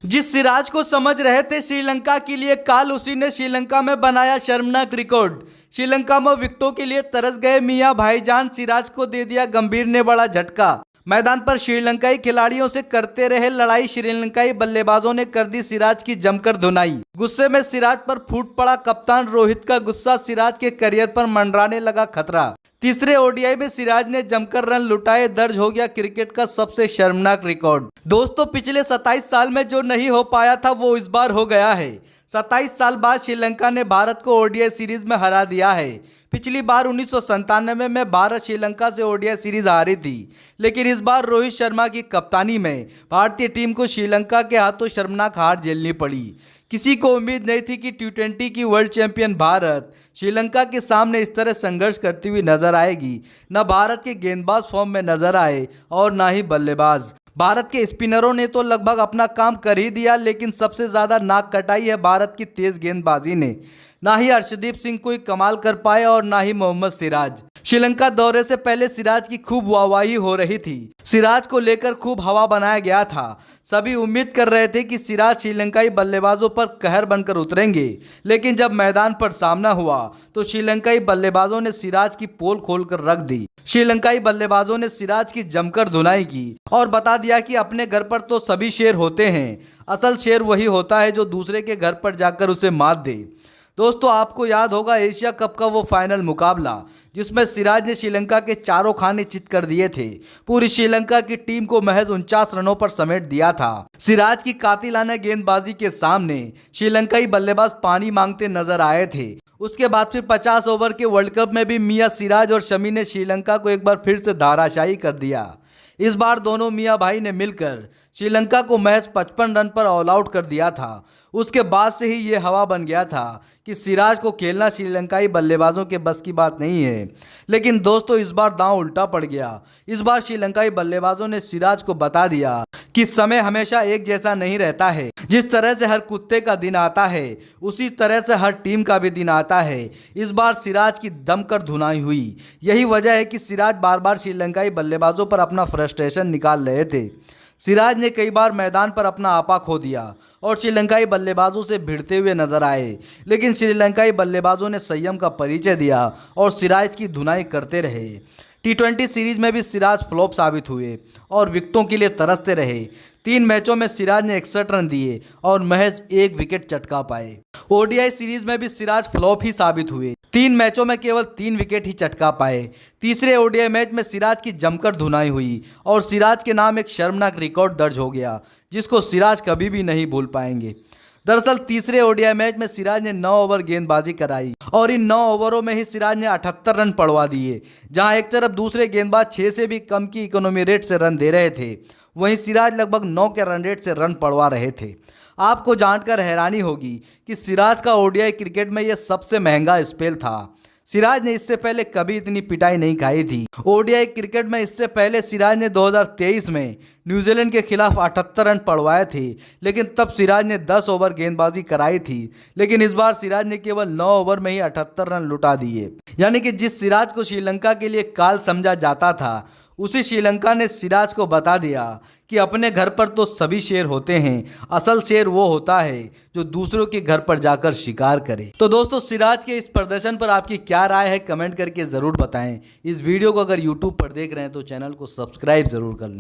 जिस सिराज को समझ रहे थे श्रीलंका के लिए काल, उसी ने श्रीलंका में बनाया शर्मनाक रिकॉर्ड। श्रीलंका में विकेटों के लिए तरस गए मियां भाईजान, सिराज को दे दिया गंभीर ने बड़ा झटका। मैदान पर श्रीलंकाई खिलाड़ियों से करते रहे लड़ाई, श्रीलंकाई बल्लेबाजों ने कर दी सिराज की जमकर धुनाई। गुस्से में सिराज पर फूट पड़ा कप्तान रोहित का गुस्सा, सिराज के करियर पर मंडराने लगा खतरा। तीसरे ओडीआई में सिराज ने जमकर रन लुटाए, दर्ज हो गया क्रिकेट का सबसे शर्मनाक रिकॉर्ड। दोस्तों, पिछले 27 साल में जो नहीं हो पाया था वो इस बार हो गया है। 27 साल बाद श्रीलंका ने भारत को ओडीआई सीरीज में हरा दिया है। पिछली बार 1997 में भारत श्रीलंका से ओडीआई सीरीज हारी थी, लेकिन इस बार रोहित शर्मा की कप्तानी में भारतीय टीम को श्रीलंका के हाथों शर्मनाक हार झेलनी पड़ी। किसी को उम्मीद नहीं थी कि टी20 की वर्ल्ड चैंपियन भारत श्रीलंका के सामने इस तरह संघर्ष करती हुई नजर आएगी। न भारत के गेंदबाज फॉर्म में नजर आए और न ही बल्लेबाज। भारत के स्पिनरों ने तो लगभग अपना काम कर ही दिया, लेकिन सबसे ज्यादा नाक कटाई है भारत की तेज गेंदबाजी ने। ना ही अर्शदीप सिंह कोई कमाल कर पाए और ना ही मोहम्मद सिराज। श्रीलंका दौरे से पहले सिराज की खूब वाहवाही हो रही थी। सिराज को लेकर खूब हवा बनाया गया था। सभी उम्मीद कर रहे थे कि सिराज श्रीलंकाई बल्लेबाजों पर कहर बनकर उतरेंगे, लेकिन जब मैदान पर सामना हुआ तो श्रीलंकाई बल्लेबाजों ने सिराज की पोल खोलकर रख दी। श्रीलंकाई बल्लेबाजों ने सिराज की जमकर धुनाई की और बता दिया कि अपने घर पर तो सभी शेर होते हैं, असल शेर वही होता है जो दूसरे के घर पर जाकर उसे मात दे। दोस्तों, आपको याद होगा एशिया कप का वो फाइनल मुकाबला जिसमें सिराज ने श्रीलंका के चारों खाने चित कर दिए थे। पूरी श्रीलंका की टीम को महज 49 रनों पर समेट दिया था। सिराज की कातिलाना गेंदबाजी के सामने श्रीलंकाई बल्लेबाज पानी मांगते नजर आए थे। उसके बाद फिर 50 ओवर के वर्ल्ड कप में भी मियां सिराज और शमी ने श्रीलंका को एक बार फिर से धाराशायी कर दिया। इस बार दोनों मियां भाई ने मिलकर श्रीलंका को महज 55 रन पर ऑल आउट कर दिया था। उसके बाद से ही ये हवा बन गया था कि सिराज को खेलना श्रीलंकाई बल्लेबाजों के बस की बात नहीं है। लेकिन दोस्तों, इस बार दांव उल्टा पड़ गया। इस बार श्रीलंकाई बल्लेबाजों ने सिराज को बता दिया कि समय हमेशा एक जैसा नहीं रहता है। जिस तरह से हर कुत्ते का दिन आता है, उसी तरह से हर टीम का भी दिन आता है। इस बार सिराज की दमकर धुनाई हुई। यही वजह है कि सिराज बार बार श्रीलंकाई बल्लेबाजों पर अपना फ्रस्ट्रेशन निकाल रहे थे। सिराज ने कई बार मैदान पर अपना आपा खो दिया और श्रीलंकाई बल्लेबाजों से भिड़ते हुए नजर आए, लेकिन श्रीलंकाई बल्लेबाजों ने संयम का परिचय दिया और सिराज की धुनाई करते रहे। टी20 सीरीज में भी सिराज फ्लॉप साबित हुए और विकेटों के लिए तरसते रहे। 3 मैचों में सिराज ने 61 रन दिए और महज 1 विकेट चटका पाए। ओडीआई सीरीज में भी सिराज फ्लॉप ही साबित हुए। 3 मैचों में केवल 3 विकेट ही चटका पाए। तीसरे ओडीआई मैच में सिराज की जमकर धुनाई हुई और सिराज के नाम एक शर्मनाक रिकॉर्ड दर्ज हो गया, जिसको सिराज कभी भी नहीं भूल पाएंगे। दरअसल तीसरे ओडीआई मैच में सिराज ने 9 ओवर गेंदबाजी कराई और इन 9 ओवरों में ही सिराज ने 78 रन पड़वा दिए। जहां एक तरफ दूसरे गेंदबाज 6 से भी कम की इकोनॉमी रेट से रन दे रहे थे, वहीं सिराज लगभग 9 के रन रेट से रन पड़वा रहे थे। आपको जानकर हैरानी होगी कि सिराज का ओडीआई क्रिकेट में यह सबसे महंगा स्पेल था। सिराज ने इससे पहले कभी इतनी पिटाई नहीं खाई थी। ओडीआई क्रिकेट में इससे पहले सिराज ने 2023 में न्यूजीलैंड के खिलाफ 78 रन पड़वाए थे, लेकिन तब सिराज ने 10 ओवर गेंदबाजी कराई थी। लेकिन इस बार सिराज ने केवल 9 ओवर में ही 78 रन लुटा दिए। यानी कि जिस सिराज को श्रीलंका के लिए काल समझा जाता था, उसी श्रीलंका ने सिराज को बता दिया कि अपने घर पर तो सभी शेर होते हैं, असल शेर वो होता है जो दूसरों के घर पर जाकर शिकार करे। तो दोस्तों, सिराज के इस प्रदर्शन पर आपकी क्या राय है, कमेंट करके ज़रूर बताएं। इस वीडियो को अगर यूट्यूब पर देख रहे हैं तो चैनल को सब्सक्राइब ज़रूर कर लें।